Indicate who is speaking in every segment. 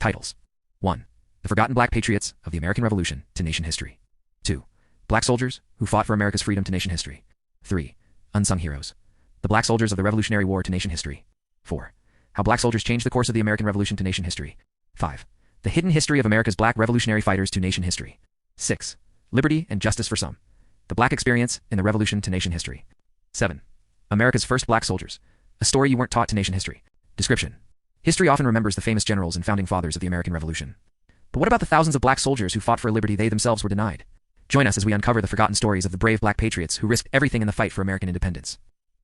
Speaker 1: Titles. 1. The Forgotten Black Patriots of the American Revolution to Nation History. 2. Black Soldiers Who Fought for America's Freedom to Nation History. 3. Unsung Heroes. The Black Soldiers of the Revolutionary War to Nation History. 4. How Black Soldiers Changed the Course of the American Revolution to Nation History. 5. The Hidden History of America's Black Revolutionary Fighters to Nation History. 6. Liberty and Justice for Some. The Black Experience in the Revolution to Nation History. 7. America's First Black Soldiers. A story you weren't taught to nation history. Description. History often remembers the famous generals and founding fathers of the American Revolution. But what about the thousands of black soldiers who fought for a liberty they themselves were denied? Join us as we uncover the forgotten stories of the brave black patriots who risked everything in the fight for American independence.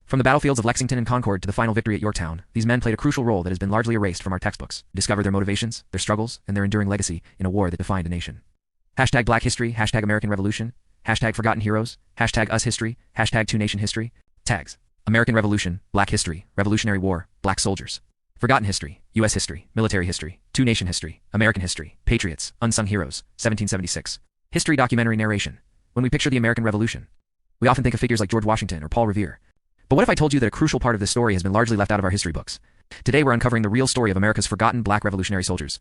Speaker 1: From the battlefields of Lexington and Concord to the final victory at Yorktown, these men played a crucial role that has been largely erased from our textbooks. Discover their motivations, their struggles, and their enduring legacy in a war that defined a nation. Hashtag Black History, hashtag American Revolution, hashtag Forgotten Heroes, hashtag Us History, hashtag Two Nation History. Tags. American Revolution, Black History, Revolutionary War, Black Soldiers. Forgotten History, U.S. History, Military History, Two Nation History, American History, Patriots, Unsung Heroes, 1776. History documentary narration. When we picture the American Revolution, we often think of figures like George Washington or Paul Revere. But what if I told you that a crucial part of this story has been largely left out of our history books? Today we're uncovering the real story of America's forgotten black revolutionary soldiers.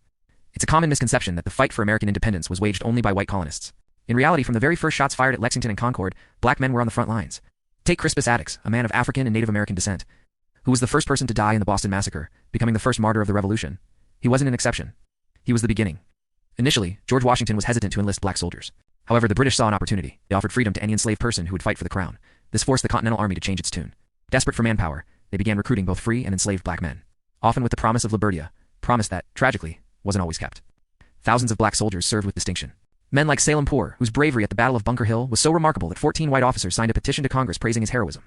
Speaker 1: It's a common misconception that the fight for American independence was waged only by white colonists. In reality, from the very first shots fired at Lexington and Concord, black men were on the front lines. Take Crispus Attucks, a man of African and Native American descent, who was the first person to die in the Boston Massacre, becoming the first martyr of the Revolution. He wasn't an exception. He was the beginning. Initially, George Washington was hesitant to enlist black soldiers. However, the British saw an opportunity. They offered freedom to any enslaved person who would fight for the crown. This forced the Continental Army to change its tune. Desperate for manpower, they began recruiting both free and enslaved black men, often with the promise of liberty, a promise that, tragically, wasn't always kept. Thousands of black soldiers served with distinction. Men like Salem Poor, whose bravery at the Battle of Bunker Hill was so remarkable that 14 white officers signed a petition to Congress praising his heroism.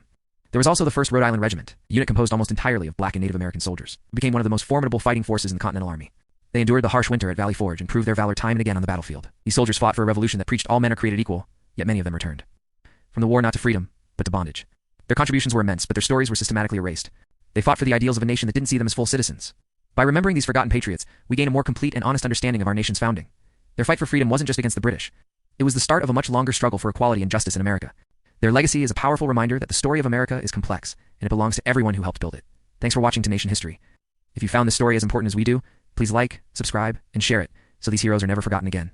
Speaker 1: There was also the 1st Rhode Island Regiment, a unit composed almost entirely of black and Native American soldiers, who became one of the most formidable fighting forces in the Continental Army. They endured the harsh winter at Valley Forge and proved their valor time and again on the battlefield. These soldiers fought for a revolution that preached all men are created equal, yet many of them returned from the war not to freedom, but to bondage. Their contributions were immense, but their stories were systematically erased. They fought for the ideals of a nation that didn't see them as full citizens. By remembering these forgotten patriots, we gain a more complete and honest understanding of our nation's founding. Their fight for freedom wasn't just against the British. It was the start of a much longer struggle for equality and justice in America. Their legacy is a powerful reminder that the story of America is complex, and it belongs to everyone who helped build it. Thanks for watching To Nation History. If you found this story as important as we do, please like, subscribe, and share it, so these heroes are never forgotten again.